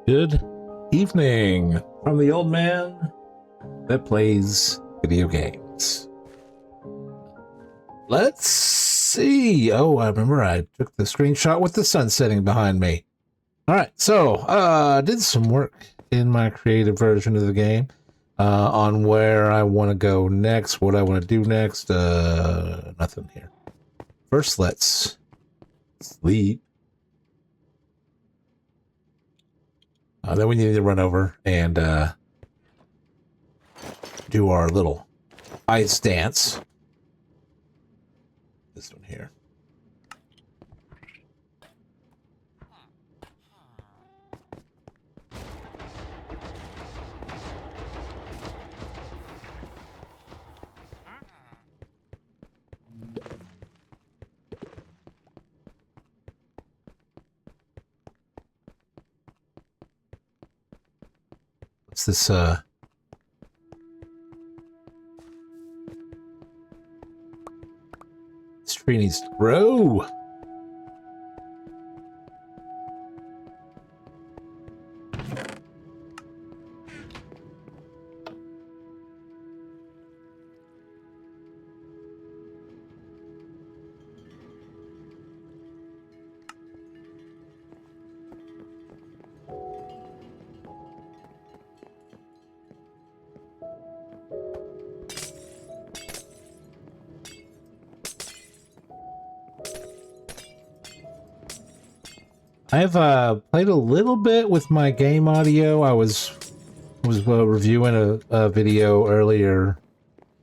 Good evening from the old man that plays video games. Let's see. Oh, I remember I took the screenshot with the sun setting behind me. All right, so did some work in my creative version of the game on where I want to go next, what I want to do next. Nothing here. First, let's sleep. Then we need to run over and do our little ice dance. This one here. What's this, this tree needs to grow. I've played a little bit with my game audio. I was reviewing a video earlier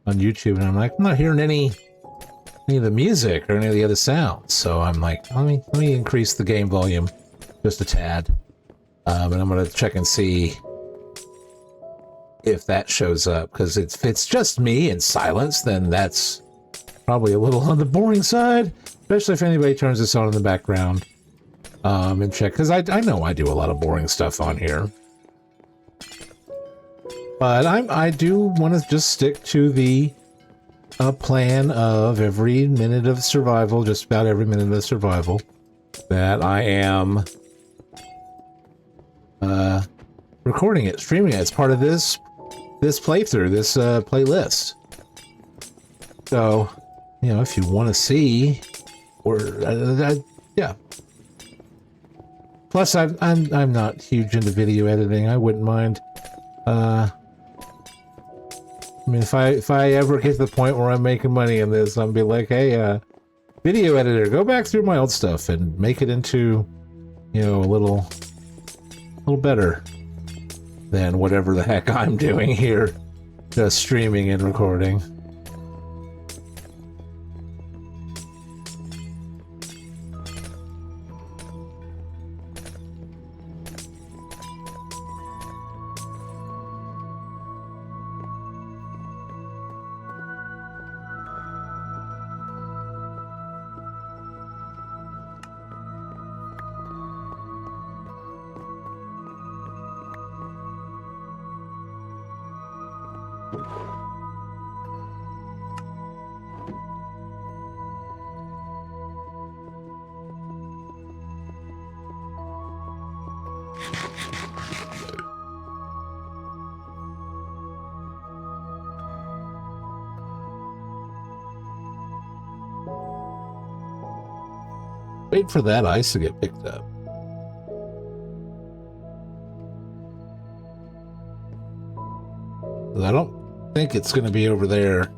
on YouTube, and I'm like, I'm not hearing any of the music or any of the other sounds. So I'm like, let me increase the game volume just a tad, and I'm gonna check and see if that shows up. Because if it's just me in silence, then that's probably a little on the boring side, especially if anybody turns this on in the background. And check, because I know I do a lot of boring stuff on here. But I do want to just stick to the plan of every minute of survival, just about every minute of survival, that I am recording it, streaming it. It's part of this playthrough, this playlist. So, you know, if you want to see, or yeah. Plus, I'm not huge into video editing. I wouldn't mind. I mean, if I ever get to the point where I'm making money in this, I'll be like, hey, video editor, go back through my old stuff and make it into, you know, a little better than whatever the heck I'm doing here, just streaming and recording. Wait for that ice to get picked up. I don't think it's going to be over there.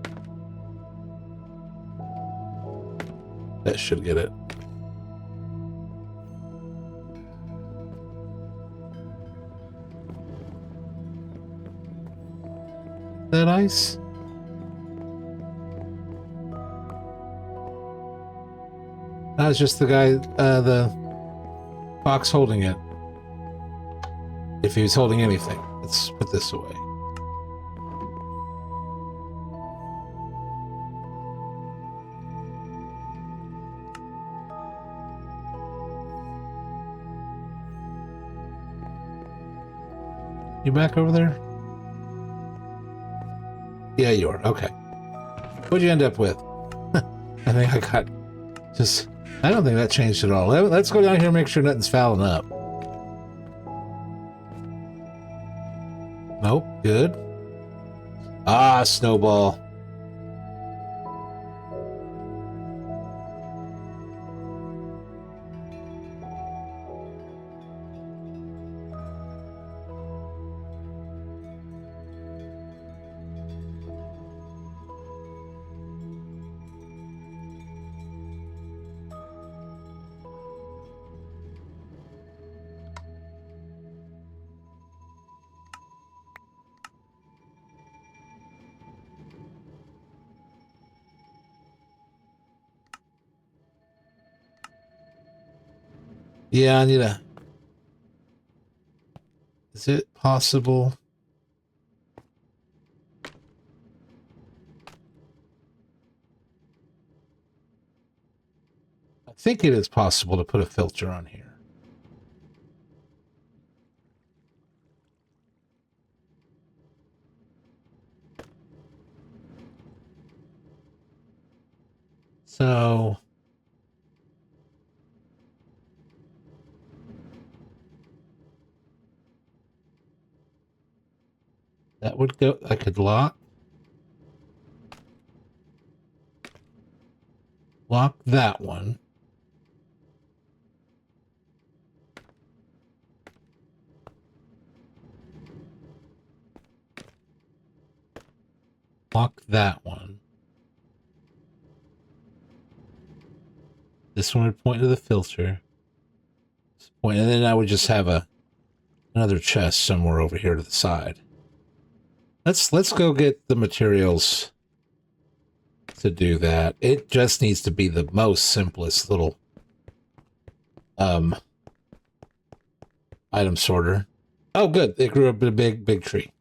That should get it. That ice? That was just the guy, the box holding it. If he was holding anything. Let's put this away. You back over there? Yeah, you are. Okay. What'd you end up with? I think I got just... I don't think that changed at all. Let's go down here and make sure nothing's fouling up. Nope, good. Ah, snowball. Yeah, I need a... Is it possible? I think it is possible to put a filter on here. So... that would go... I could lock that one. Lock that one. This one would point to the filter. Point, and then I would just have another chest somewhere over here to the side. Let's go get the materials to do that. It just needs to be the most simplest little item sorter. Oh, good. It grew up in a big tree.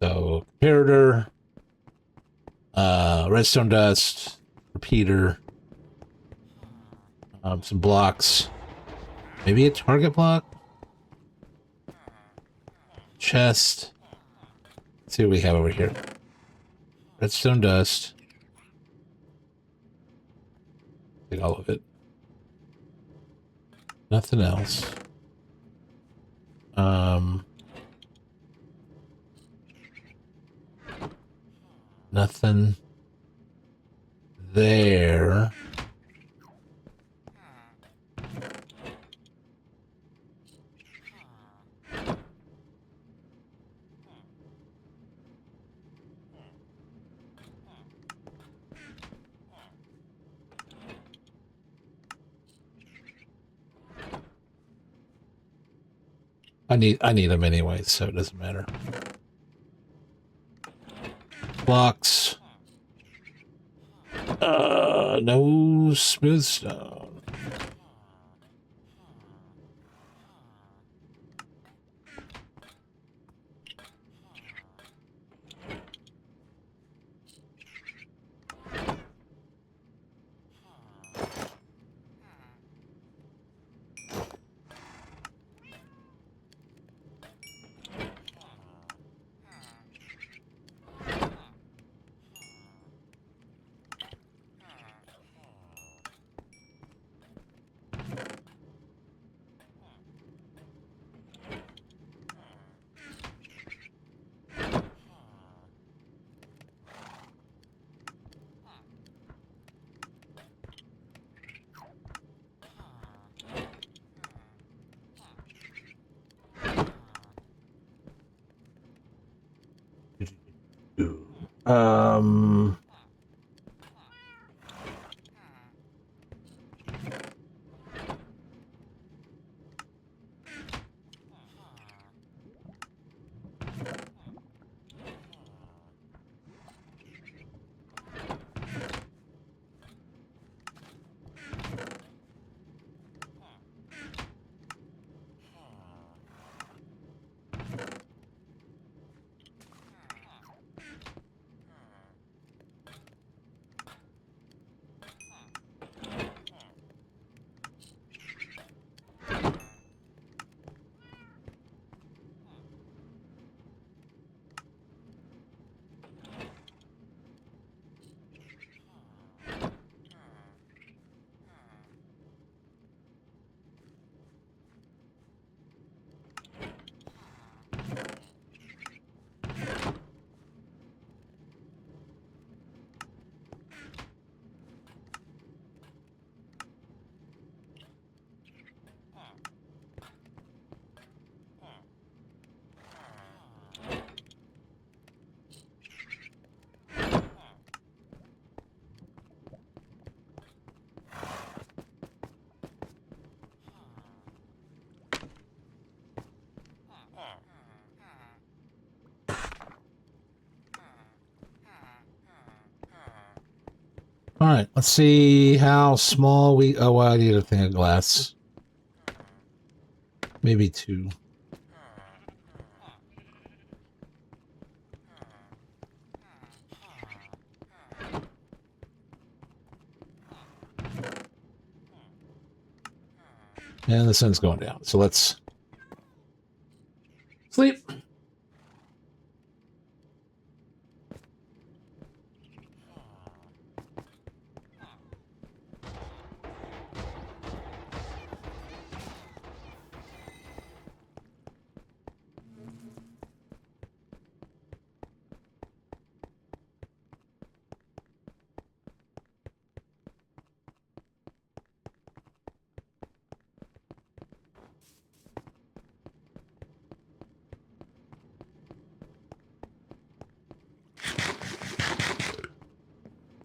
So, comparator, redstone dust, repeater, some blocks, maybe a target block, chest. Let's see what we have over here. Redstone dust. Take all of it. Nothing else. Nothing there. I need them anyway, so it doesn't matter. Blocks. No smooth stone. Um, All right, let's see how small we... Oh, well, I need a thing of glass. Maybe 2. And the sun's going down, so let's sleep.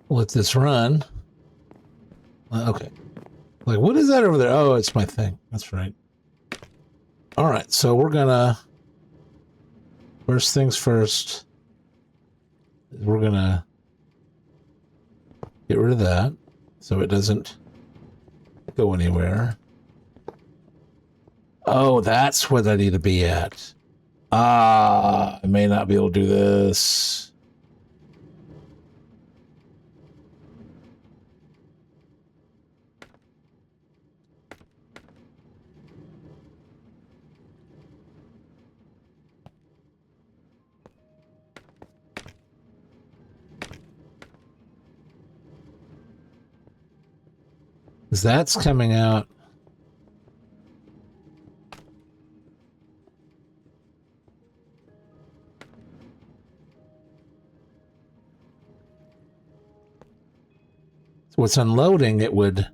Let this run. Okay. Like, what is that over there? Oh, it's my thing. That's right. All right, so we're gonna... First things first. We're gonna get rid of that so it doesn't go anywhere. Oh, that's what I need to be at. Ah, I may not be able to do this. Because that's coming out. So what's unloading, it would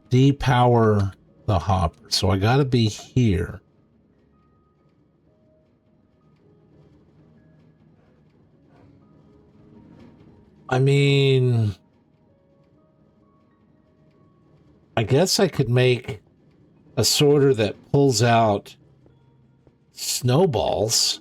depower the hopper. So I got to be here. I mean, I guess I could make a sorter that pulls out snowballs.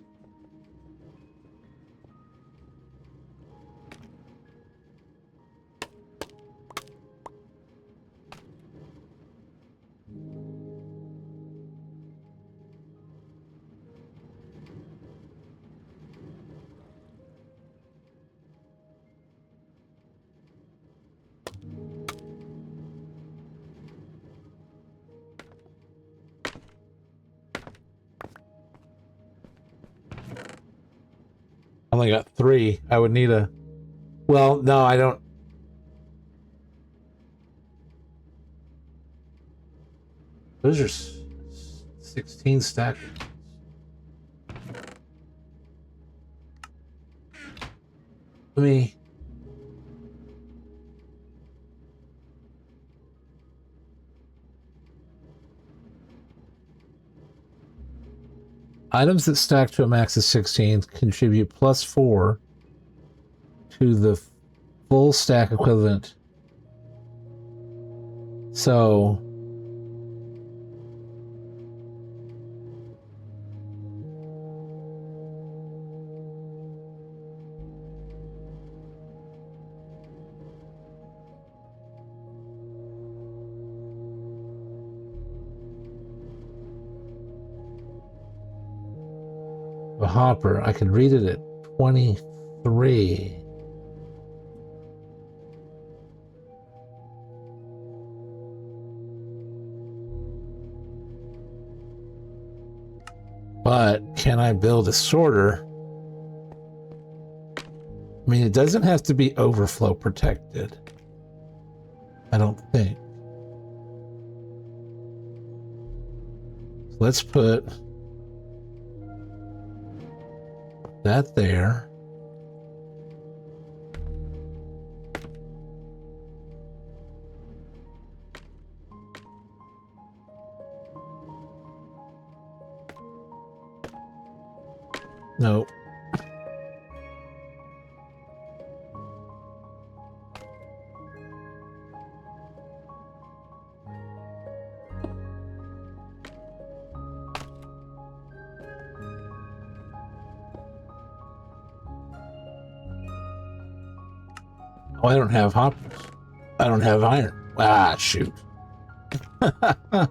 I only got 3. I would need a... Well, no, I don't... Those are 16 stack. Let me... Items that stack to a max of 16 contribute +4 to the full stack equivalent. So... a hopper, I could read it at 23. But can I build a sorter? I mean, it doesn't have to be overflow protected. I don't think. Let's put that there. No. Oh, I don't have hoppers. I don't have iron. Ah, shoot. I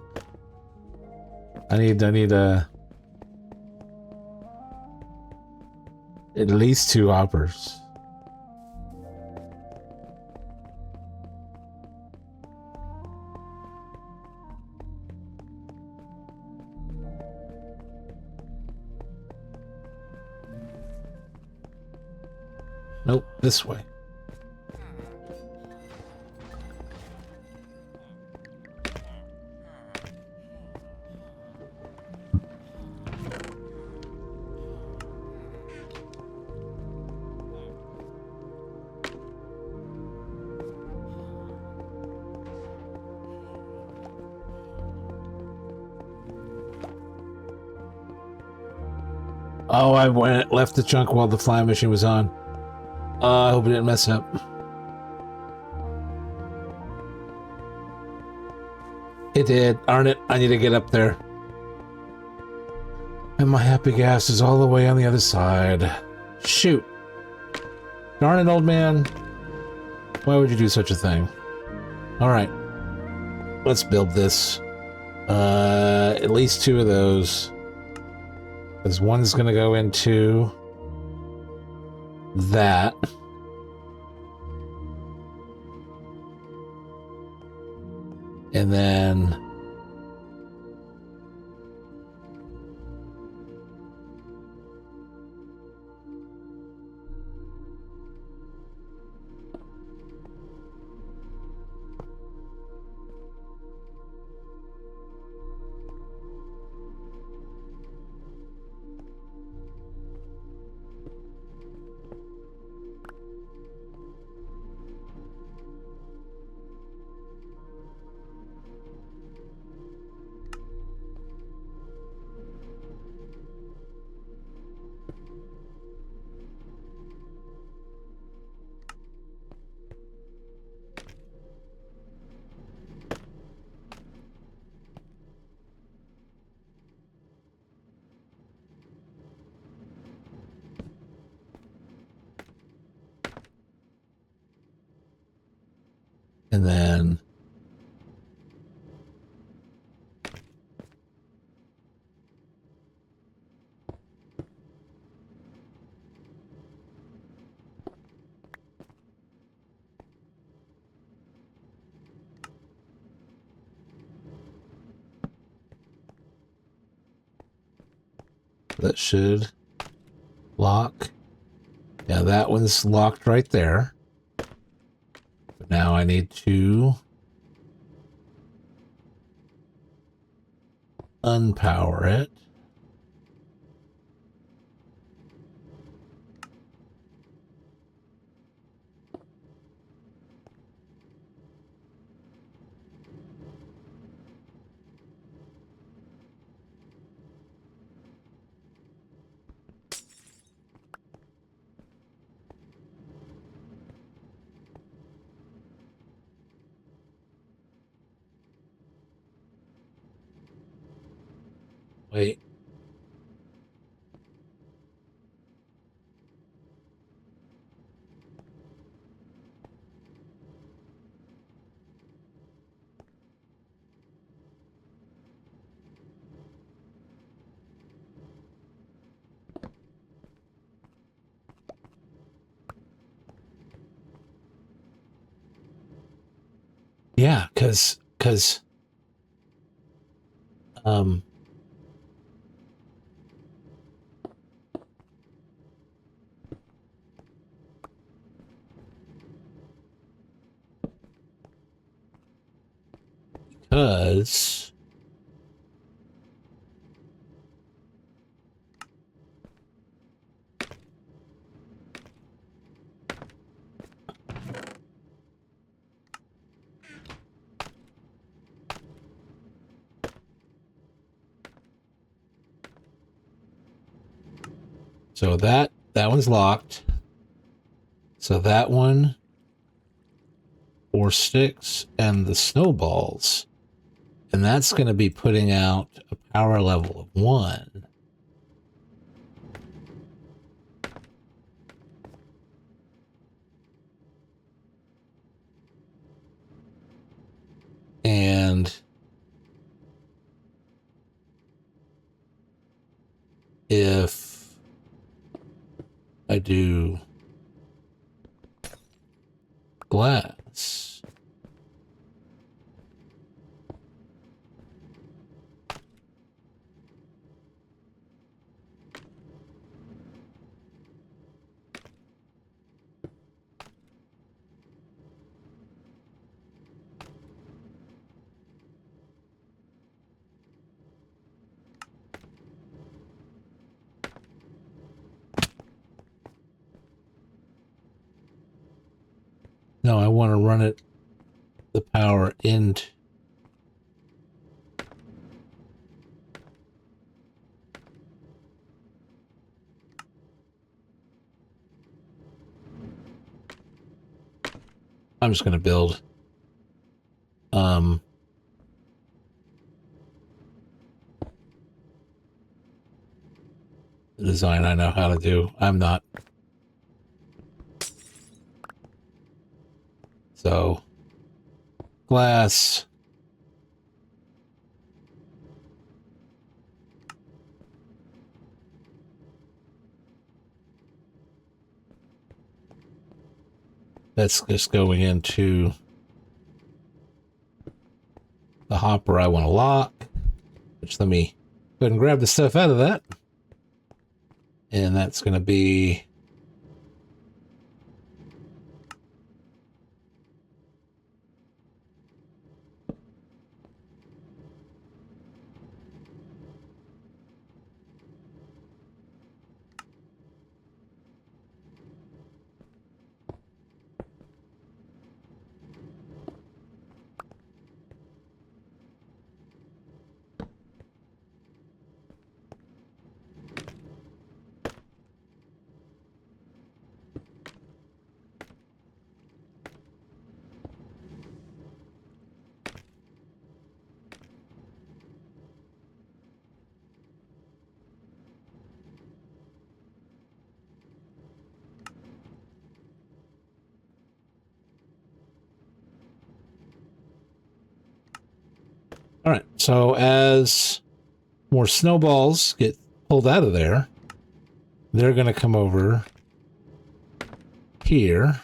need at least 2 hoppers. Nope, this way. Oh, I left the chunk while the flying machine was on. I hope it didn't mess up. It did. Darn it. I need to get up there. And my happy gas is all the way on the other side. Shoot. Darn it, old man. Why would you do such a thing? Alright. Let's build this. At least 2 of those. Because one's going to go into that. And then that should lock. Yeah, that one's locked right there. But now I need to unpower it. Wait. Yeah, because so that one's locked. So that one, 4 sticks, and the snowballs. And that's going to be putting out a power level of 1. And if I do glass, no, I want to run it, the power into, I'm just going to build, the design I know how to do. I'm not. So, glass. That's just going into the hopper I want to lock, which let me go ahead and grab the stuff out of that. And that's going to be all right. So as more snowballs get pulled out of there, they're going to come over here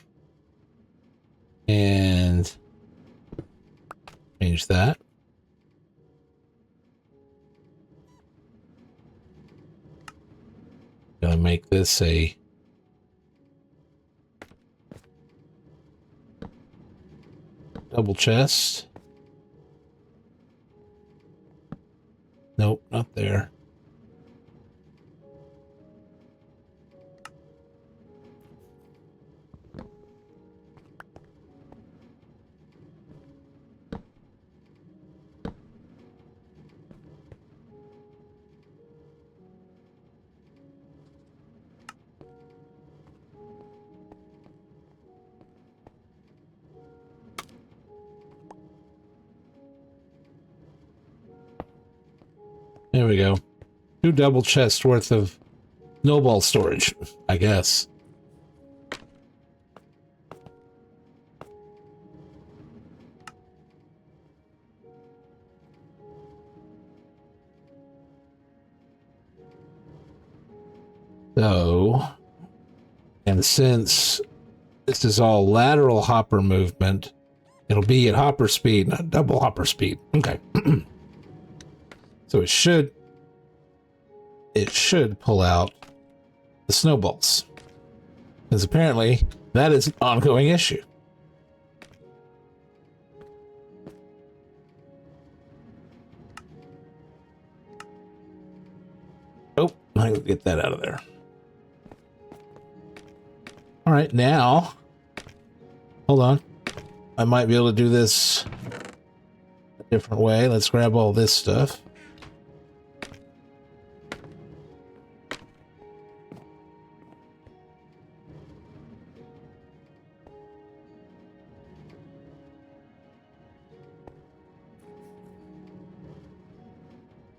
and change that. Going to make this a double chest. Nope, not there. There we go. 2 double chests worth of snowball storage, I guess. So, and since this is all lateral hopper movement, it'll be at hopper speed, not double hopper speed. Okay. So it should pull out the snowballs. Because apparently that is an ongoing issue. Oh, I can get that out of there. All right, now, hold on. I might be able to do this a different way. Let's grab all this stuff.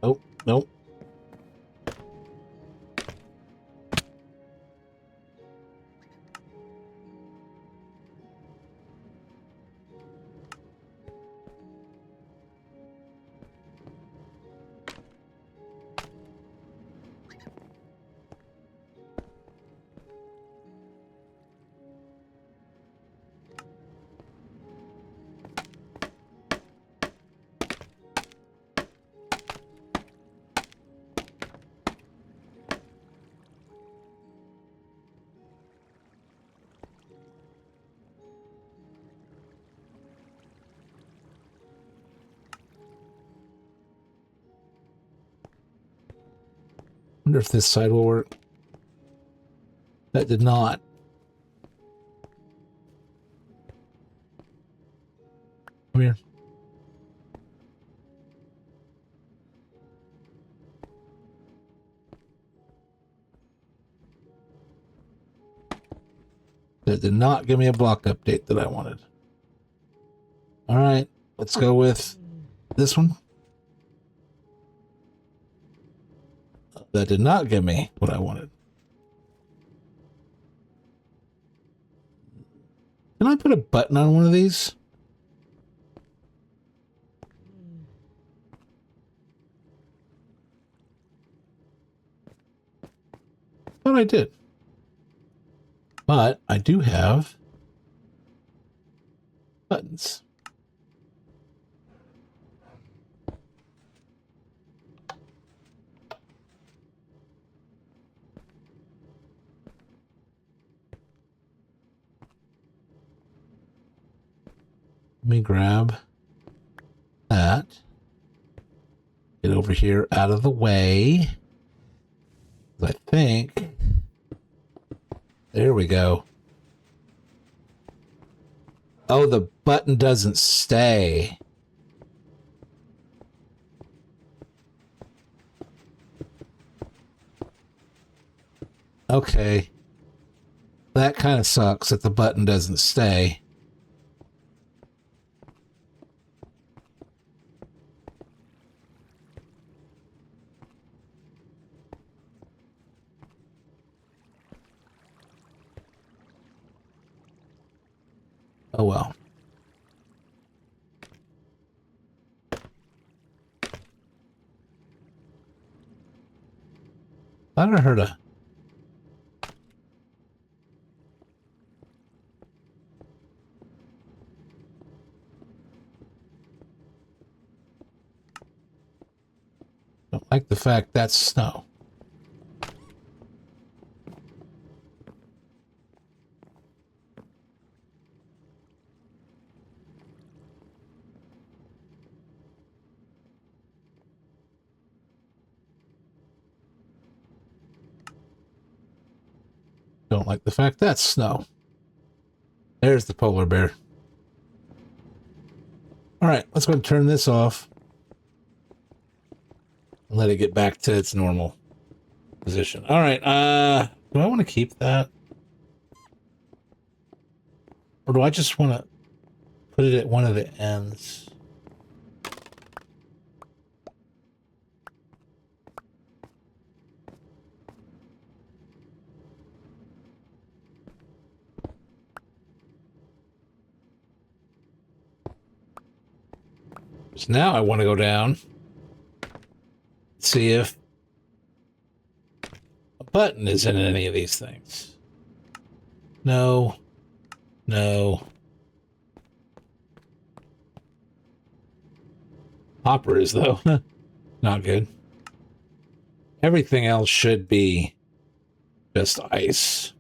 Nope, nope. Wonder if this side will work. That did not. Come here. That did not give me a block update that I wanted. All right, let's go with this one. That did not give me what I wanted. Can I put a button on one of these? Thought I did. But I do have buttons. Let me grab that. Get over here out of the way. I think. There we go. Oh, the button doesn't stay. Okay. That kind of sucks that the button doesn't stay. Oh well. Thought I heard a... Don't like the fact that's snow. Don't like the fact that's snow. There's the polar bear. All right, let's go and turn this off. And let it get back to its normal position. All right, do I want to keep that? Or do I just want to put it at one of the ends? So now I want to go down, see if a button is in any of these things. No. No. Hopper is, though. Not good. Everything else should be just ice.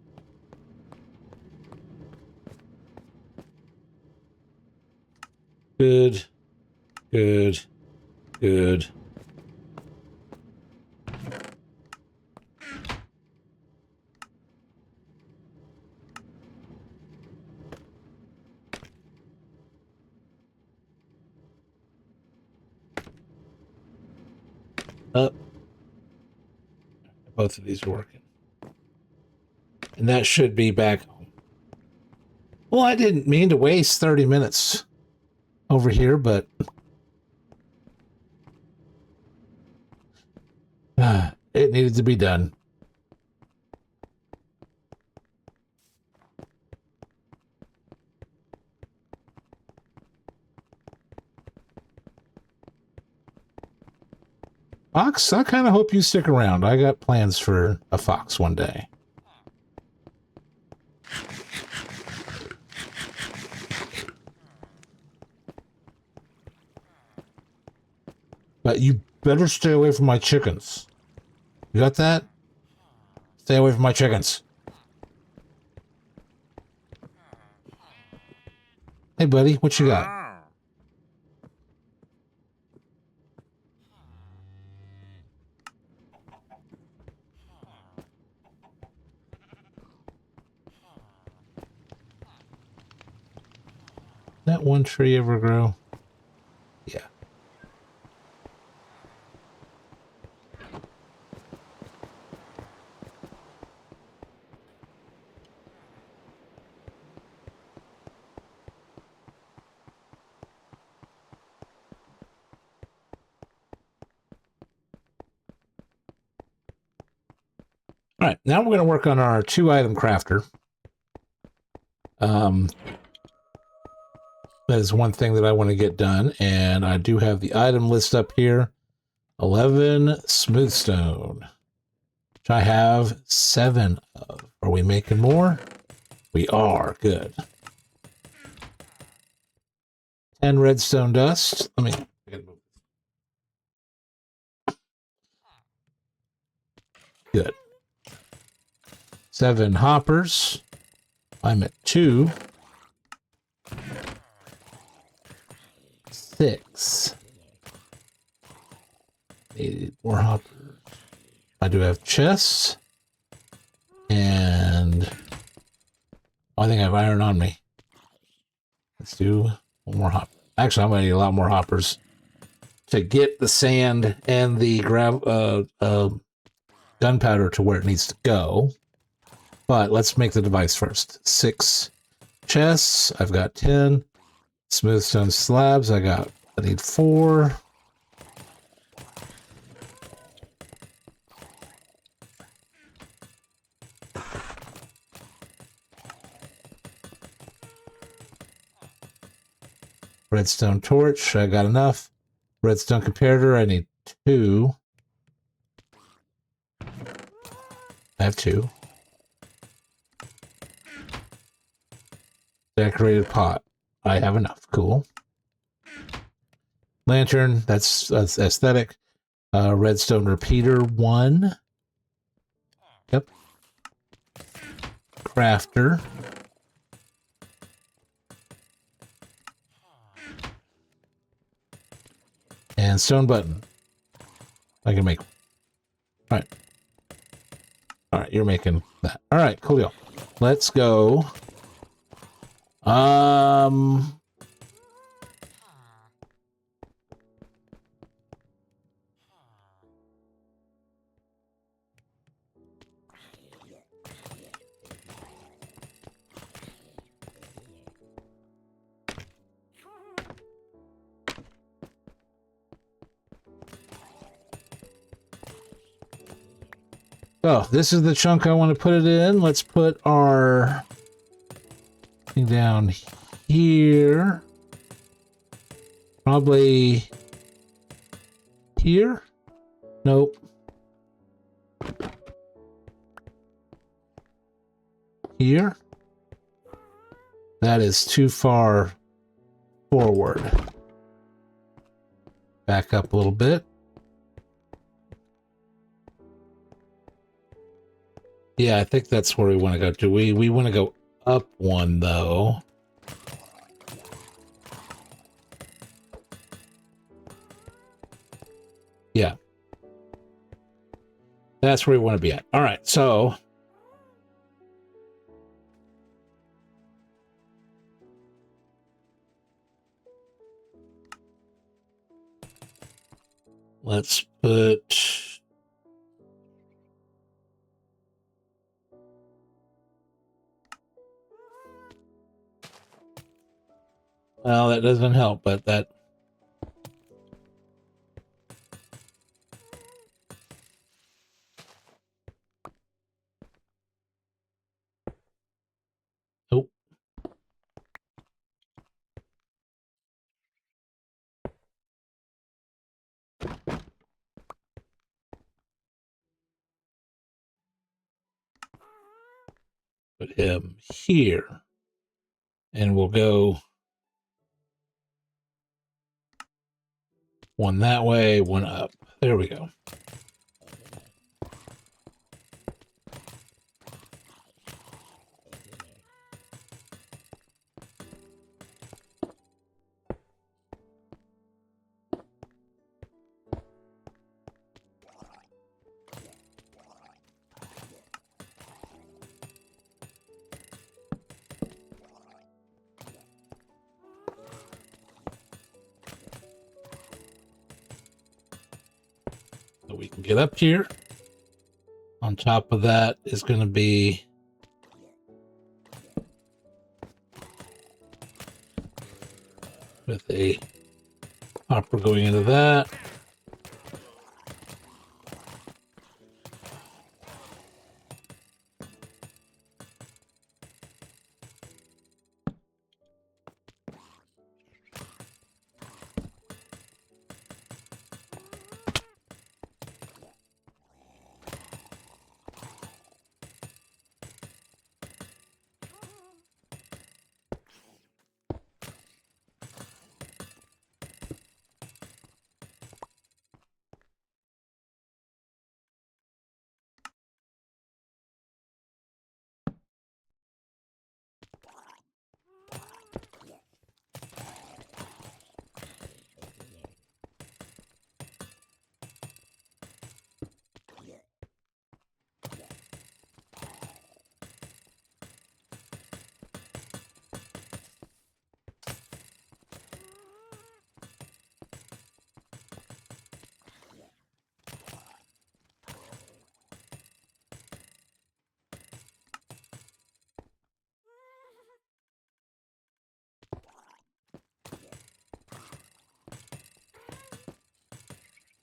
Good. Good. Good. Up. Both of these are working. And that should be back home. Well, I didn't mean to waste 30 minutes over here, but it needed to be done. Fox, I kind of hope you stick around. I got plans for a fox one day. But you better stay away from my chickens. You got that? Stay away from my chickens. Hey, buddy, what you got? that one tree ever grow? Yeah. All right, now we're going to work on our 2-item crafter. That is one thing that I want to get done, and I do have the item list up here. 11 smoothstone, which I have 7 of. Are we making more? We are. Good. 10 redstone dust. Let me... Good. 7 hoppers. I'm at 2. 6. Need more hoppers. I do have chests. And I think I have iron on me. Let's do one more hopper. Actually, I'm going to need a lot more hoppers to get the sand and the gunpowder to where it needs to go. But let's make the device first. 6 chests. I've got 10. Smoothstone slabs. I need 4. Redstone torch. I got enough. Redstone comparator. I need 2. I have 2. Decorated pot. I have enough. Cool. Lantern. That's aesthetic. Redstone repeater 1. Yep. Crafter. And stone button. I can make. All right. All right, you're making that. All right, cool deal. Let's go. Oh, this is the chunk I want to put it in. Let's put our thing down here. Probably here? Nope. Here? That is too far forward. Back up a little bit. Yeah, I think that's where we want to go to. We want to go up one, though. Yeah. That's where we want to be at. All right, so... let's put... well, that doesn't help, but that... oh. Put him here. And we'll go... one that way, one up. There we go. we can get up here. On top of that is going to be with a hopper going into that.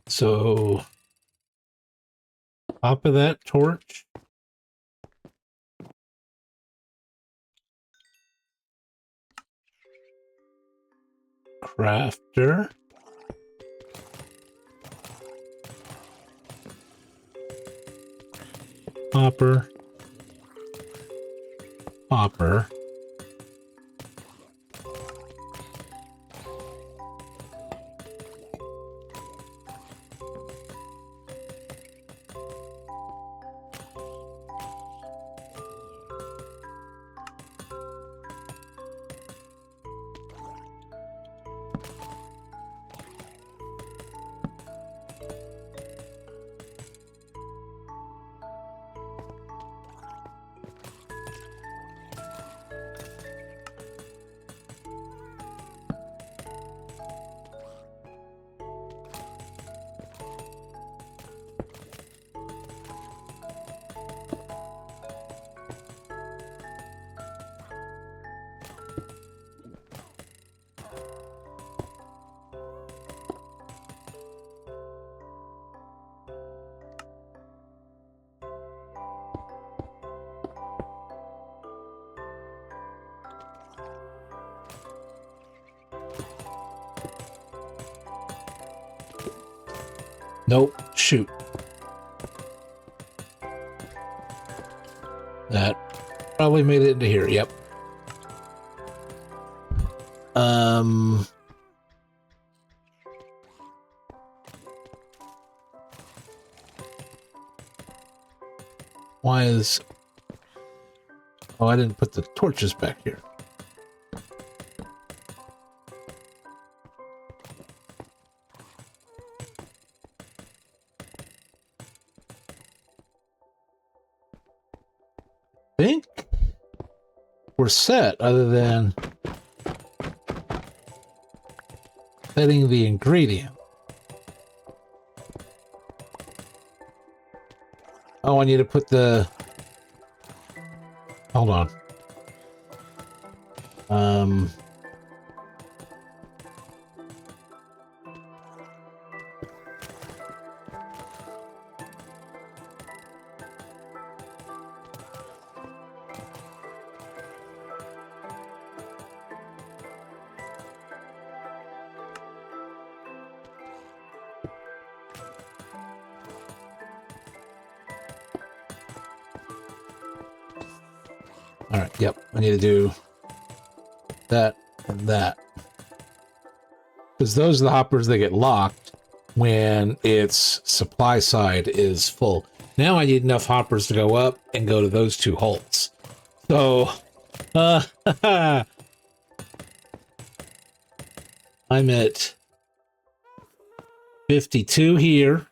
So, top of that torch. Crafter. Hopper. Hopper. Nope. Shoot. That probably made it into here. Yep. Why is... Oh, I didn't put the torches back here. I think we're set other than setting the ingredient. Oh, I need to put the... Hold on. All right, yep, I need to do that and that. Because those are the hoppers that get locked when its supply side is full. Now I need enough hoppers to go up and go to those two holes. So, I'm at 52 here.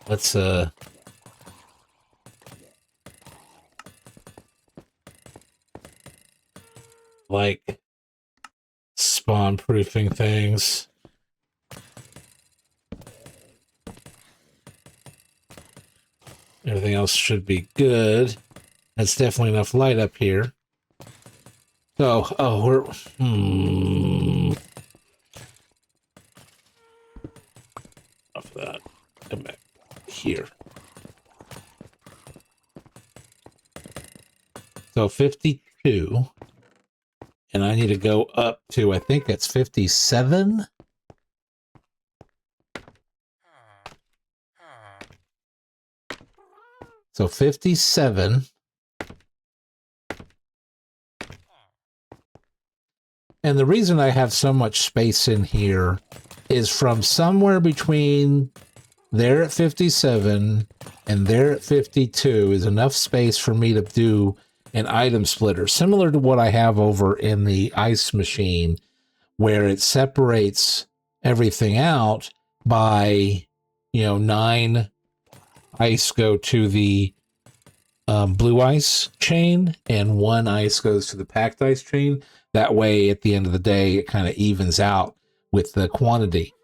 Let's, like, spawn proofing things. Everything else should be good. That's definitely enough light up here. So, oh, we're... Enough of that. Come back here. So 52. And I need to go up to, I think it's 57. So 57. And the reason I have so much space in here is from somewhere between there at 57 and there at 52 is enough space for me to do an item splitter, similar to what I have over in the ice machine, where it separates everything out by, 9 ice go to the blue ice chain and 1 ice goes to the packed ice chain. That way, at the end of the day, it kind of evens out with the quantity.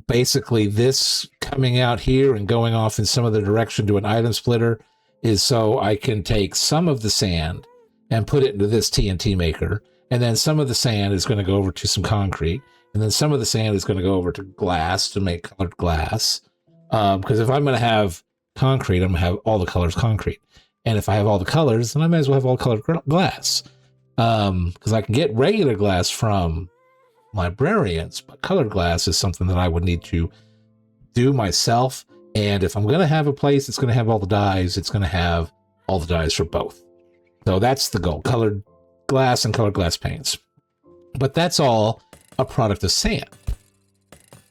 Basically, this coming out here and going off in some other direction to an item splitter is so I can take some of the sand and put it into this TNT maker. And then some of the sand is going to go over to some concrete. And then some of the sand is going to go over to glass to make colored glass. Because if I'm going to have concrete, I'm going to have all the colors concrete. And if I have all the colors, then I may as well have all colored glass. Because I can get regular glass from librarians, but colored glass is something that I would need to do myself. And if I'm going to have a place that's going to have all the dyes, it's going to have all the dyes for both. So that's the goal, colored glass and colored glass paints. But that's all a product of sand.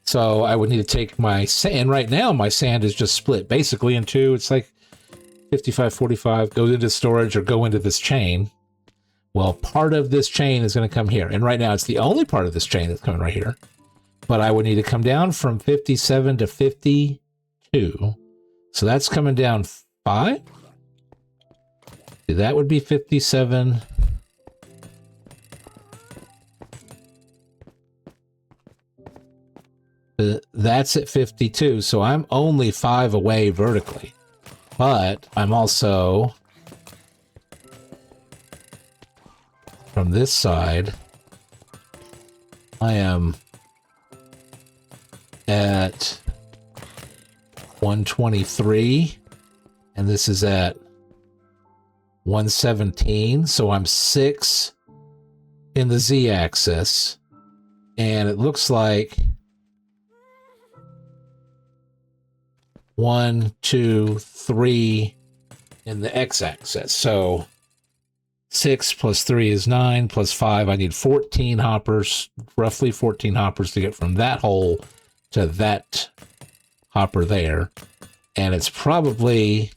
So I would need to take my sand. Right now, my sand is just split basically in two. It's like 55-45, go into storage or go into this chain. Well, part of this chain is going to come here. And right now, it's the only part of this chain that's coming right here. But I would need to come down from 57 to 52. So that's coming down 5. That would be 57. That's at 52. So I'm only 5 away vertically. But I'm also... from this side, I am at 123, and this is at 117, so I'm 6 in the z-axis, and it looks like 1, 2, 3 in the x-axis. So 6 plus 3 is 9, plus 5, I need 14 hoppers, roughly 14 hoppers to get from that hole to that hopper there. And it's probably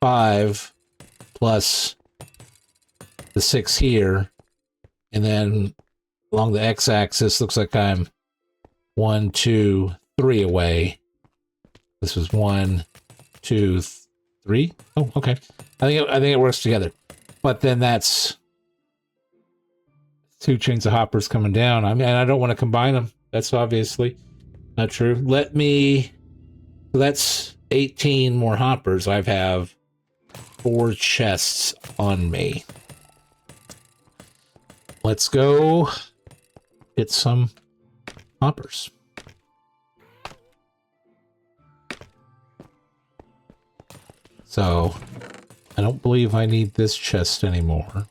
5 plus the 6 here. And then along the x-axis, looks like I'm 1, 2, 3 away. This was 1, 2, 3. Oh, okay. I think it works together. But then that's 2 chains of hoppers coming down. I mean, I don't want to combine them. That's obviously not true. So that's 18 more hoppers. I have 4 chests on me. Let's go get some hoppers. So I don't believe I need this chest anymore.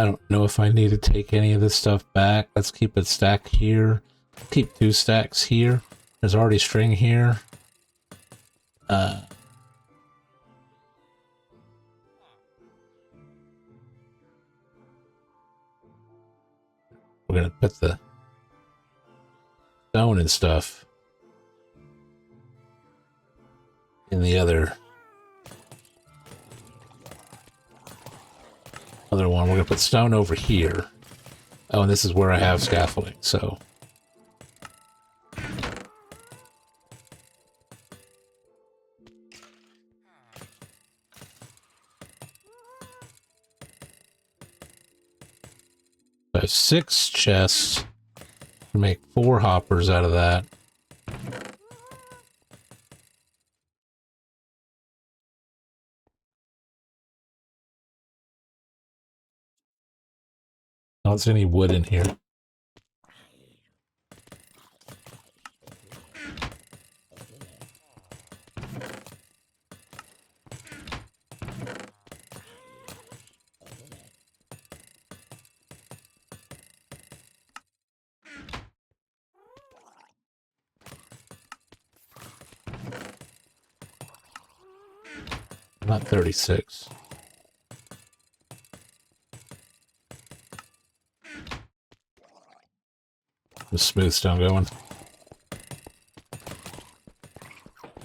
I don't know if I need to take any of this stuff back. Let's keep it stacked here. Keep 2 stacks here. There's already string here. We're gonna put the stone and stuff in the other one. We're gonna put stone over here. Oh, and this is where I have scaffolding, so. I have 6 chests. Make 4 hoppers out of that. I don't see any wood in here. Not 36. The smooth stone going.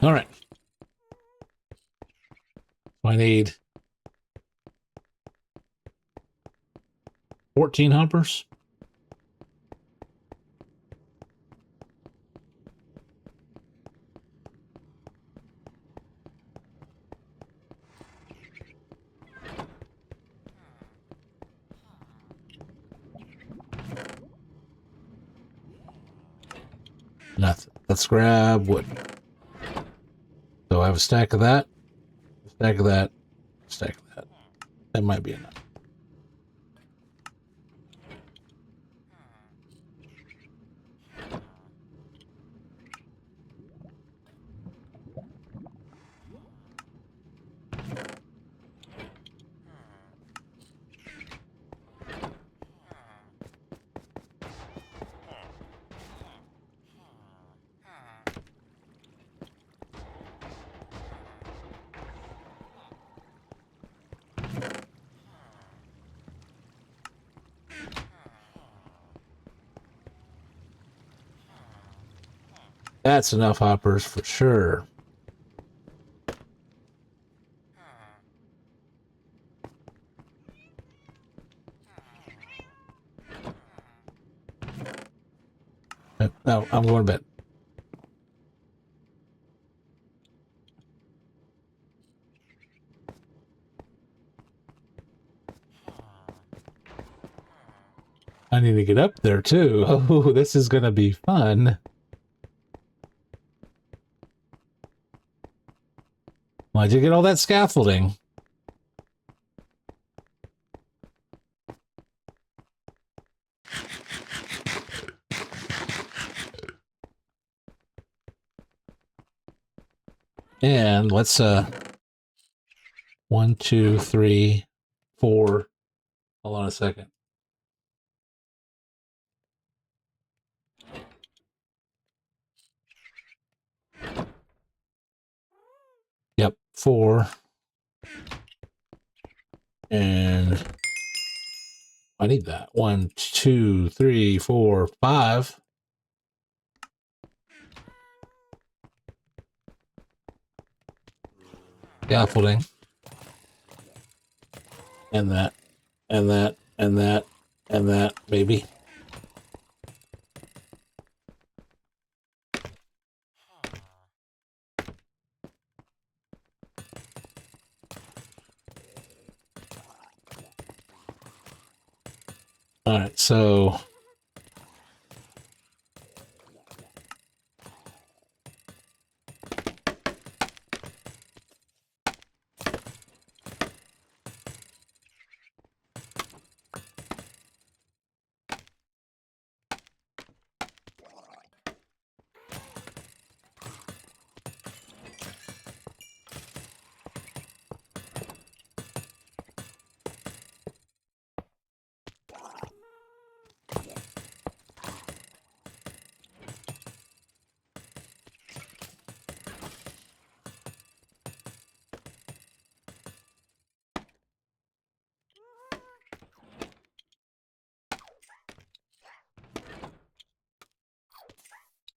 All right. I need 14 hoppers. Nothing. Let's grab wood. So I have a stack of that, a stack of that, a stack of that. That might be enough. That's enough hoppers for sure. No, I'm going to bed. I need to get up there too. Oh, this is going to be fun. Why'd you get all that scaffolding? And let's 1, 2, 3, 4. Hold on a second. Yep, 4. And I need that. 1, 2, 3, 4, 5. Scaffolding. And that. And that. And that. And that, maybe. All right, so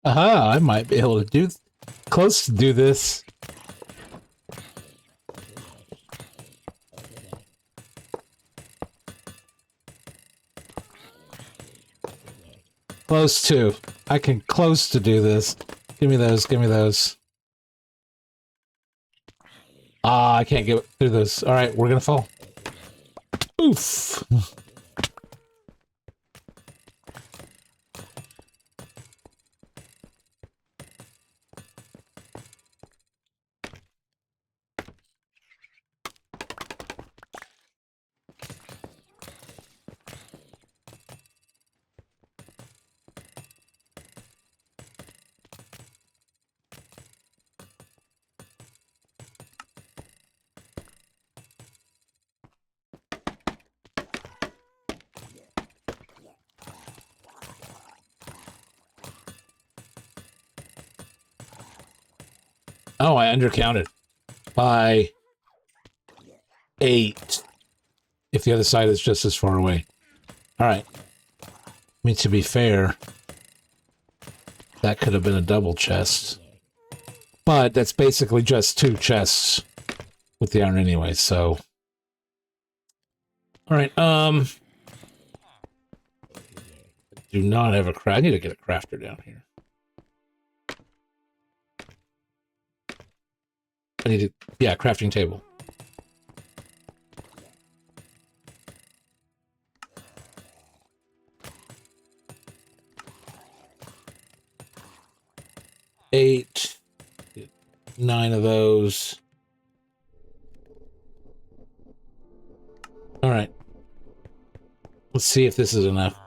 Aha, I might be able to do close to do this. Close to. I can close to do this. Give me those, give me those. Ah, I can't get through this. All right, we're gonna fall. Oof. Oh, I undercounted by 8. If the other side is just as far away. All right. I mean, to be fair, that could have been a double chest. But that's basically just 2 chests with the iron anyway, so. All right, do not have a craft. I need to get a crafter down here. I need to, yeah, crafting table. Eight, 9 of those. All right. Let's see if this is enough.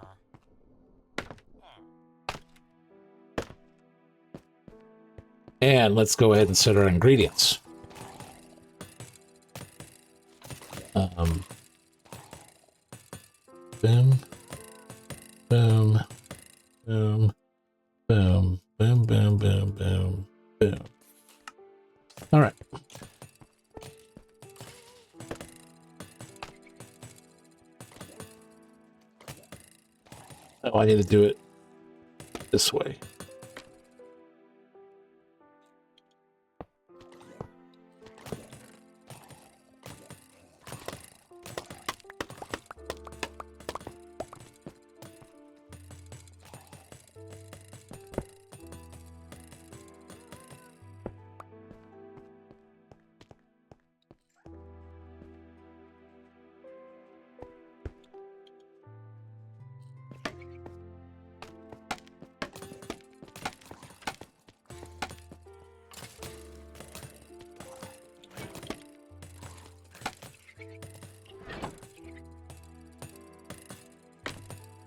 And let's go ahead and set our ingredients. Boom, boom, boom, boom, boom, boom, boom, boom, boom. All right. Oh, I need to do it this way.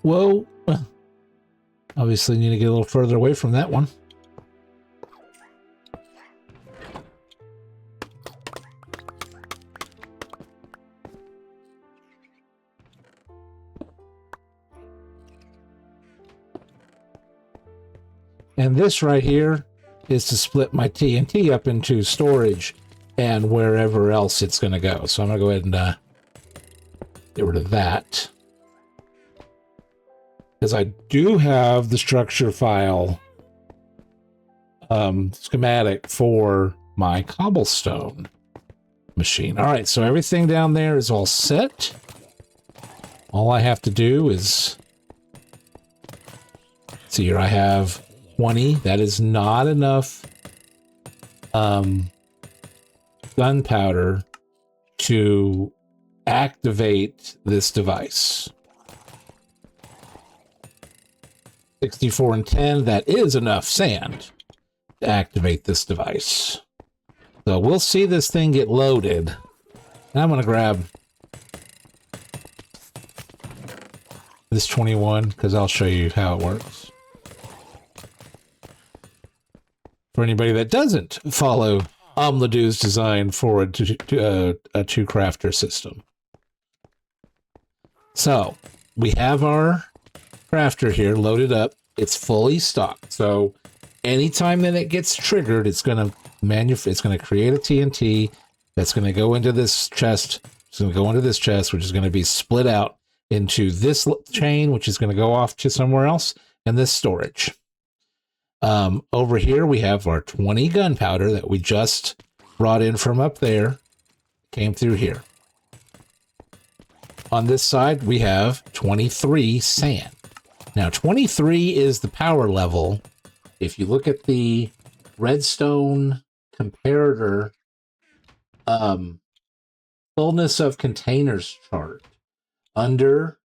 Whoa. Obviously need to get a little further away from that one. And this right here is to split my TNT up into storage and wherever else it's going to go. So I'm going to go ahead and get rid of that. Because I do have the structure file schematic for my cobblestone machine. All right, so everything down there is all set. All I have to do is... see here, I have 20. That is not enough gunpowder to activate this device. 64 and 10, that is enough sand to activate this device. So we'll see this thing get loaded. And I'm going to grab this 21 because I'll show you how it works. For anybody that doesn't follow Omladoo's design for a two-crafter system. So we have our crafter here loaded up. It's fully stocked. So anytime that it gets triggered, it's going to create a TNT that's going to go into this chest. It's going to go into this chest, which is going to be split out into this chain, which is going to go off to somewhere else, and this storage. Over here, we have our 20 gunpowder that we just brought in from up there. Came through here. On this side, we have 23 sand. Now, 23 is the power level. If you look at the redstone comparator fullness of containers chart, under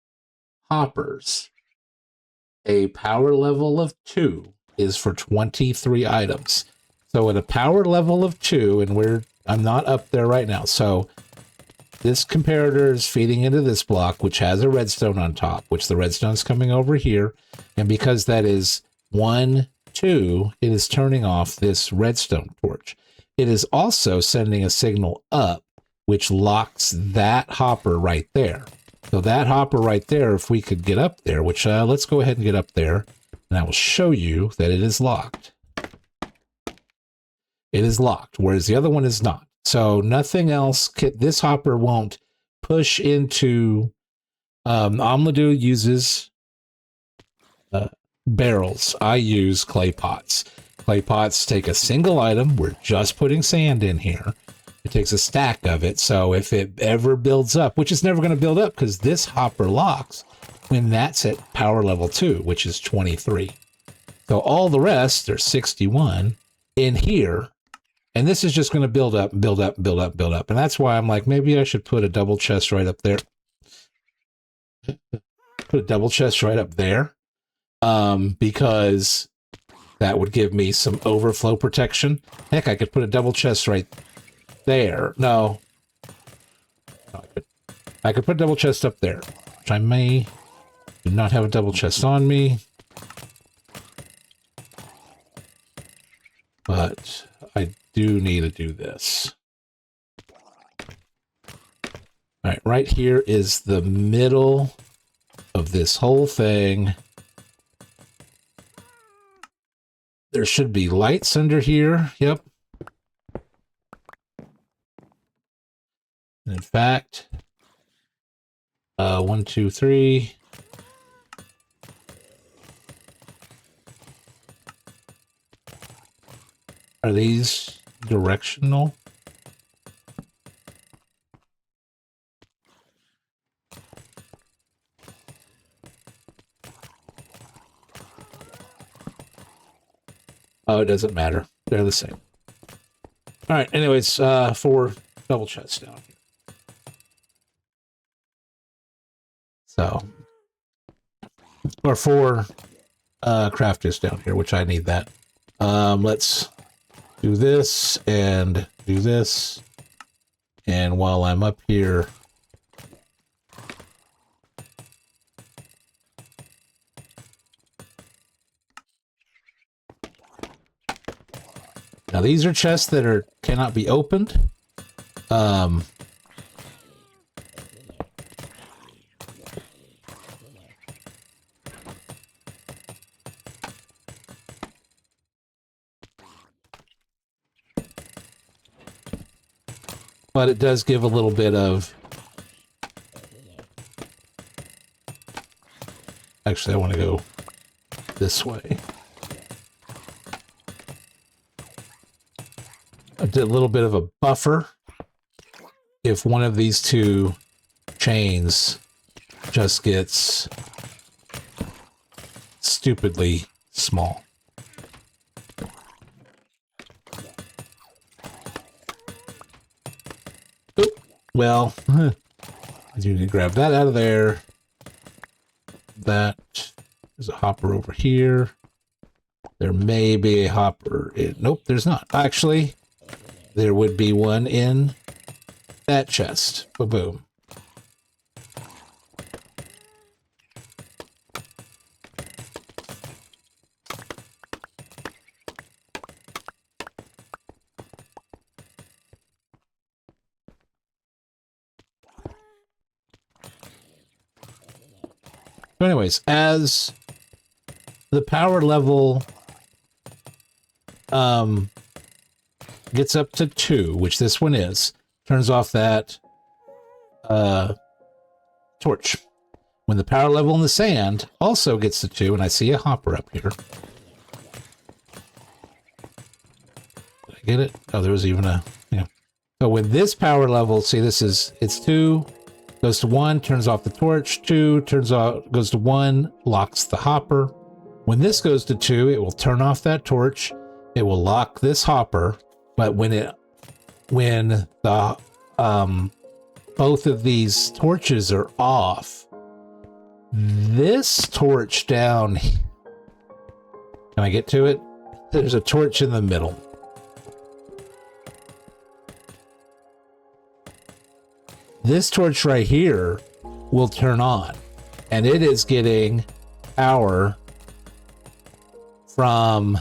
hoppers, a power level of 2 is for 23 items. So at a power level of 2, and I'm not up there right now, so this comparator is feeding into this block, which has a redstone on top, which the redstone's coming over here, and because that is 1, 2, it is turning off this redstone torch. It is also sending a signal up, which locks that hopper right there. So that hopper right there, if we could get up there, which let's go ahead and get up there, and I will show you that it is locked. It is locked, whereas the other one is not. So nothing else, this hopper won't push into, Omladu uses barrels. I use clay pots. Clay pots take a single item. We're just putting sand in here. It takes a stack of it. So if it ever builds up, which is never going to build up because this hopper locks when that's at power level 2, which is 23. So all the rest, there's 61 in here. And this is just going to build up, build up, build up, build up. And that's why I'm like, maybe I should put a double chest right up there. Put a double chest right up there. Because that would give me some overflow protection. Heck, I could put a double chest right there. No. I could put a double chest up there, which I may do not have a double chest on me. But I do need to do this. All right, right here is the middle of this whole thing. There should be lights under here. Yep. In fact, 1, 2, 3. Are these directional? Oh, it doesn't matter. They're the same. All right. Anyways, 4 double chests down here. So, or 4 crafters down here, which I need that. Let's do this and do this. And while I'm up here, now these are chests that cannot be opened. But it does give a little bit of... Actually, I want to go this way. I did a little bit of a buffer if one of these 2 chains just gets stupidly small. Oop. Well, I do need to grab that out of there. There's a hopper over here. There may be a hopper in... Nope, there's not. Actually, there would be one in that chest. Ba-boom. So anyways, as the power level gets up to 2, which this one is, turns off that torch. When the power level in the sand also gets to 2, and I see a hopper up here. Get it? Oh, there was even a, yeah. So when this power level, see, it's 2, goes to 1, turns off the torch, 2, turns off, goes to 1, locks the hopper. When this goes to 2, it will turn off that torch. It will lock this hopper. But when the both of these torches are off, this torch down, can I get to it? There's a torch in the middle. This torch right here will turn on, and it is getting power from,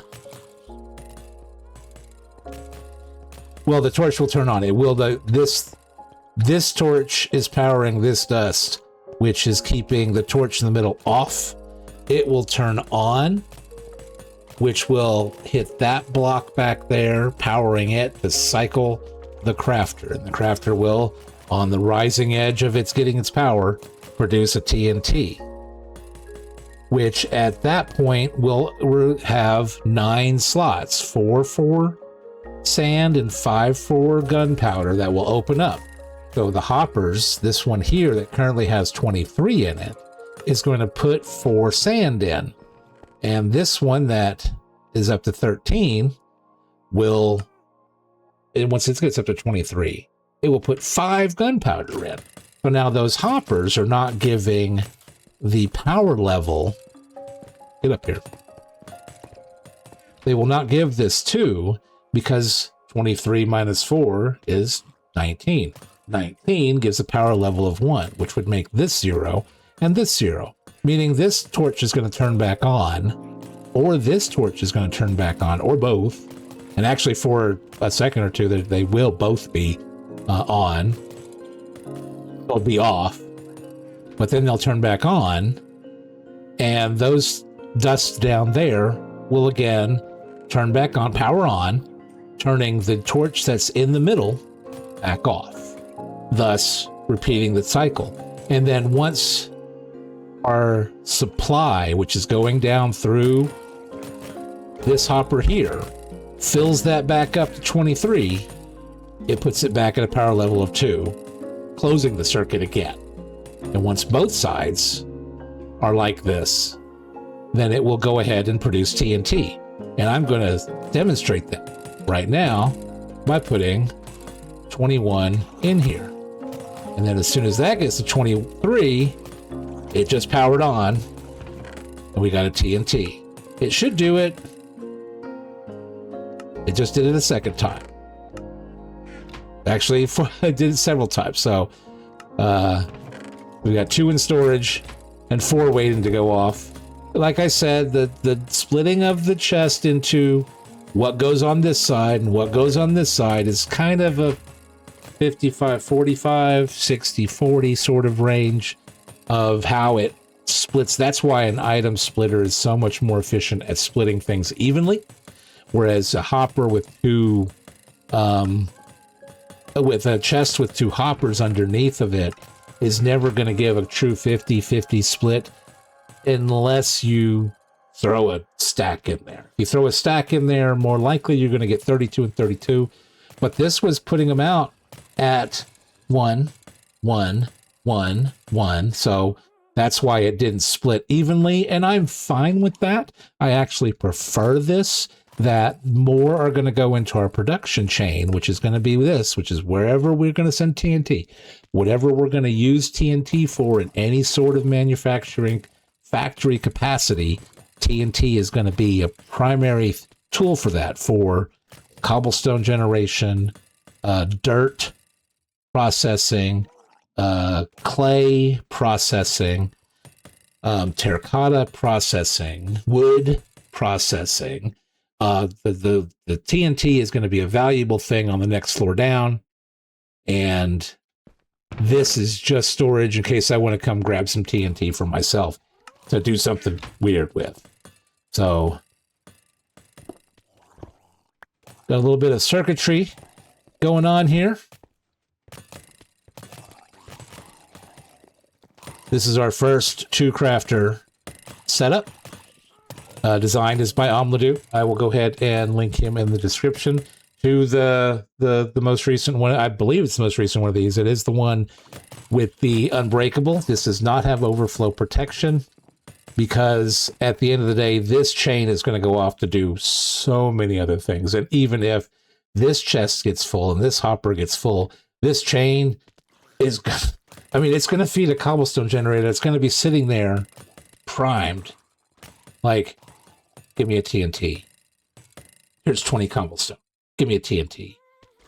well, the torch will turn on. It will, this torch is powering this dust, which is keeping the torch in the middle off. It will turn on, which will hit that block back there, powering it to cycle the crafter. And the crafter will, on the rising edge of its getting its power, produce a TNT, which at that point will have 9 slots, 4 for sand and 5 for gunpowder that will open up. So the hoppers, this one here that currently has 23 in it, is going to put 4 sand in. And this one that is up to 13 will, and once it gets up to 23, it will put 5 gunpowder in. So now those hoppers are not giving the power level, get up here. They will not give this 2 because 23 minus 4 is 19. 19 gives a power level of 1, which would make this 0 and this 0, meaning this torch is going to turn back on, or this torch is going to turn back on, or both. And actually for a second or two, they will both be on. They'll be off, but then they'll turn back on, and those dusts down there will again turn back on, power on, turning the torch that's in the middle back off, thus repeating the cycle. And then once our supply, which is going down through this hopper here, fills that back up to 23, it puts it back at a power level of 2, closing the circuit again. And once both sides are like this, then it will go ahead and produce TNT. And I'm going to demonstrate that right now by putting 21 in here. And then as soon as that gets to 23, it just powered on, and we got a TNT. It should do it. It just did it a second time. Actually, I did it several times. So we got 2 in storage and 4 waiting to go off. Like I said, the splitting of the chest into what goes on this side and what goes on this side is kind of a 55-45, 60-40 sort of range of how it splits. That's why an item splitter is so much more efficient at splitting things evenly, whereas a hopper with a chest with 2 hoppers underneath of it is never going to give a true 50-50 split unless you throw a stack in there. If you throw a stack in there, more likely you're going to get 32 and 32. But this was putting them out at 1, 1, 1, 1. So that's why it didn't split evenly. And I'm fine with that. I actually prefer this, that more are going to go into our production chain, which is going to be this, which is wherever we're going to send TNT, whatever we're going to use TNT for in any sort of manufacturing factory capacity, TNT is going to be a primary tool for that, for cobblestone generation, dirt processing, clay processing, terracotta processing, wood processing. The TNT is going to be a valuable thing on the next floor down, and this is just storage in case I want to come grab some TNT for myself to do something weird with. So got a little bit of circuitry going on here. This is our first 2-crafter setup. Designed is by Omladu. I will go ahead and link him in the description. to the most recent one. I believe it's the most recent one of these. It is the one with the unbreakable. This does not have overflow protection because at the end of the day, this chain is going to go off to do so many other things. And even if this chest gets full and this hopper gets full, this chain is, I mean, it's going to feed a cobblestone generator. It's going to be sitting there primed. Like, give me a TNT. Here's 20 cobblestone. Give me a TNT.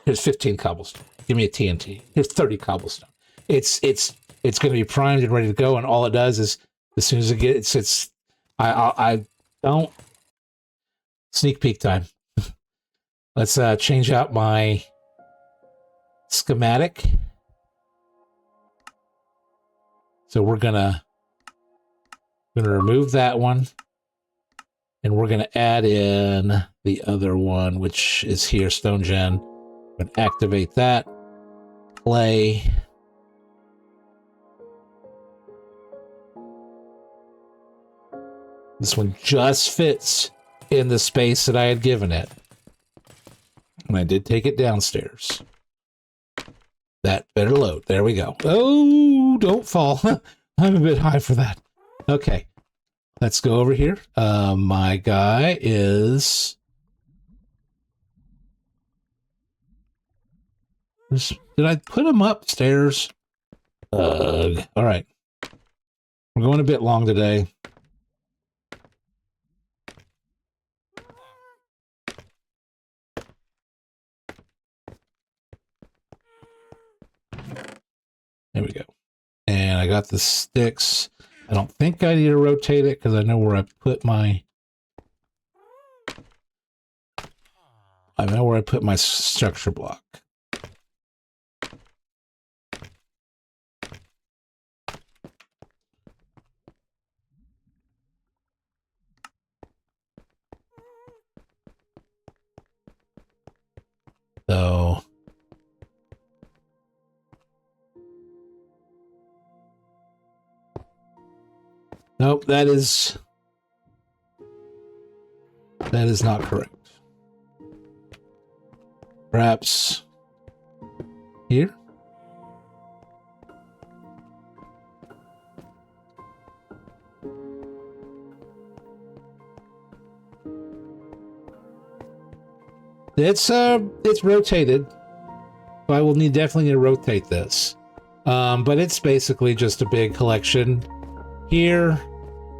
Here's 15 cobblestone. Give me a TNT. Here's 30 cobblestone. It's going to be primed and ready to go, and all it does is as soon as it gets I don't sneak peek time. Let's change out my schematic. So we're gonna remove that one, and we're gonna add in the other one, which is here, Stone Gen. We're gonna activate that. Play. This one just fits in the space that I had given it. And I did take it downstairs. That better load. There we go. Oh, don't fall. I'm a bit high for that. Okay. Let's go over here. My guy is... Did I put him upstairs? All right. We're going a bit long today. There we go. And I got the sticks. I don't think I need to rotate it because I know where I put my... I know where I put my structure block. So... Nope, that is not correct. Perhaps here? It's rotated. So I will definitely need to rotate this. But it's basically just a big collection. Here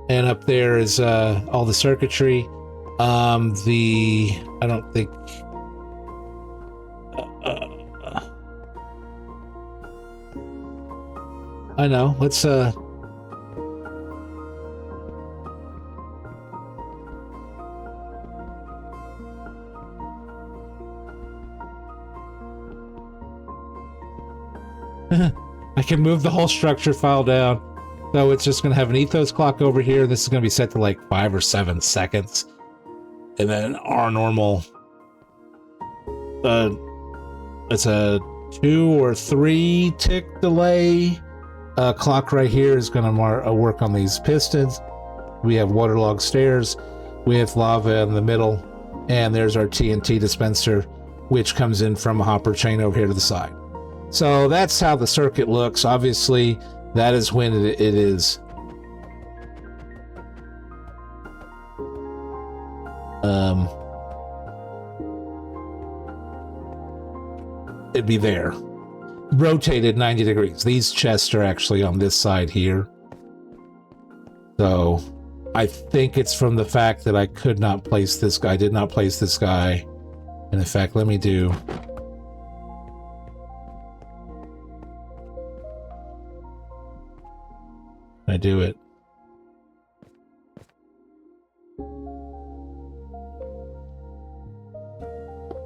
and up there is all the circuitry. I don't think I know. Let's I can move the whole structure file down. So it's just going to have an ethos clock over here. This is going to be set to like 5 or 7 seconds. And then our normal, it's a 2 or 3 tick delay. Clock right here is going to work on these pistons. We have waterlogged stairs with lava in the middle. And there's our TNT dispenser, which comes in from a hopper chain over here to the side. So that's how the circuit looks. Obviously, that is when it is it'd be there. Rotated 90 degrees. These chests are actually on this side here. So I think it's from the fact that I could not place this guy, did not place this guy. And in fact, let me do... I do it.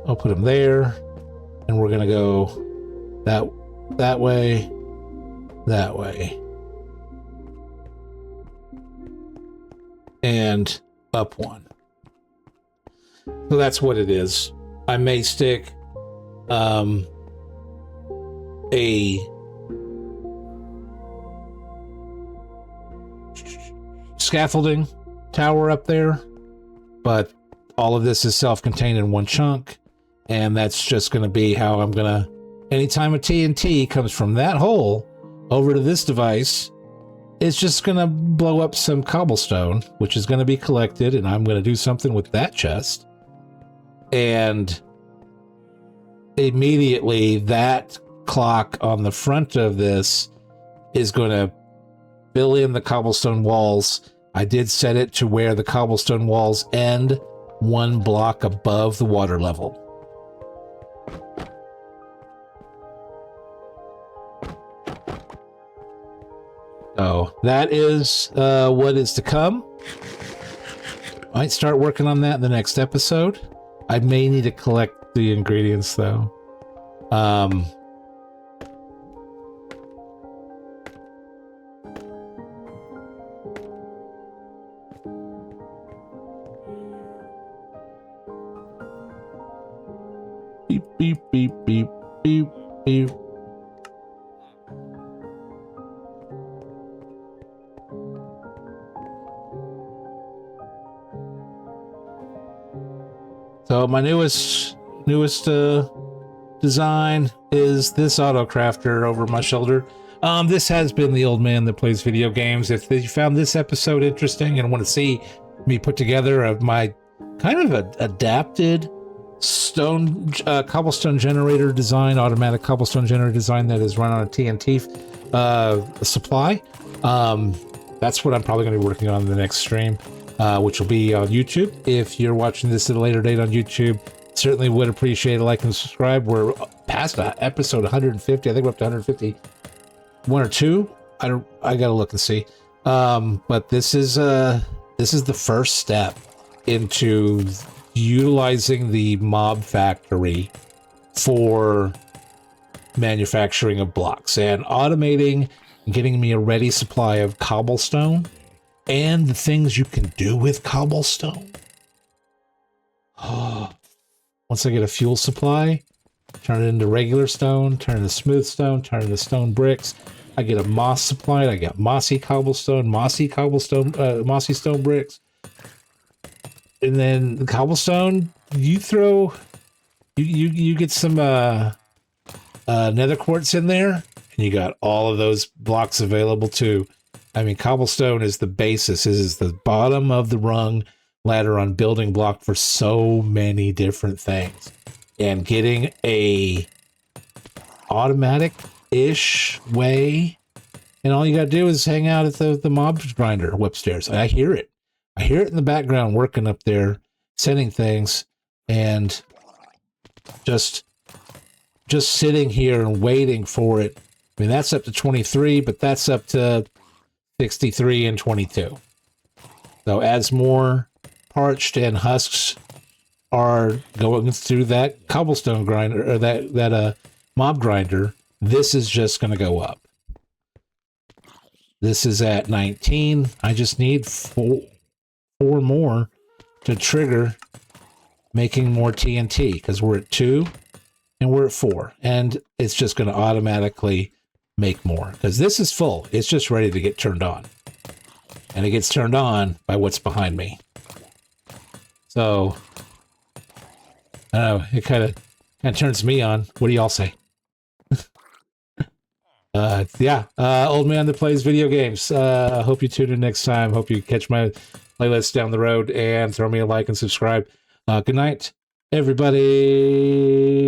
I'll put him there, and we're gonna go that way, and up one. So that's what it is. I may stick a scaffolding tower up there, but all of this is self-contained in one chunk, And that's just going to be how I'm going to, anytime a TNT comes from that hole over to this device, it's just going to blow up some cobblestone, which is going to be collected, and I'm going to do something with that chest. And immediately that clock on the front of this is going to fill in the cobblestone walls. I did set it to where the cobblestone walls end 1 block above the water level. So that is what is to come. Might start working on that in the next episode. I may need to collect the ingredients though. Beep, beep, beep, beep, beep, beep. So my newest design is this auto crafter over my shoulder. This has been the old man that plays video games. If you found this episode interesting and want to see me put together my kind of adapted cobblestone generator design, automatic cobblestone generator design that is run on a TNT supply, that's what I'm probably going to be working on in the next stream. Which will be on YouTube. If you're watching this at a later date on YouTube, certainly would appreciate a like and subscribe. We're past episode 150. I think we're up to 151 or 2. I gotta look and see. But this is the first step into utilizing the mob factory for manufacturing of blocks and automating and getting me a ready supply of cobblestone. And the things you can do with cobblestone. Oh, once I get a fuel supply, turn it into regular stone, turn it into smooth stone, turn it into stone bricks. I get a moss supply. I got mossy cobblestone, mossy stone bricks. And then the cobblestone, you get some nether quartz in there, and you got all of those blocks available too. I mean, cobblestone is the basis. It is the bottom of the rung ladder on building block for so many different things. And getting a automatic-ish way, and all you got to do is hang out at the mob grinder upstairs. I hear it. I hear it in the background working up there, sending things, and just sitting here and waiting for it. I mean, that's up to 23, but that's up to 63 and 22. So as more parched and husks are going through that cobblestone grinder or that mob grinder, this is just going to go up. This is at 19. I just need four more to trigger making more TNT because we're at 2 and we're at 4, and it's just going to automatically make more because this is full. It's just ready to get turned on, and it gets turned on by what's behind me. So I don't know, it kind of turns me on. What do y'all say? Old man that plays video games. Hope you tune in next time. Hope you catch my playlist down the road and throw me a like and subscribe. Good night, everybody.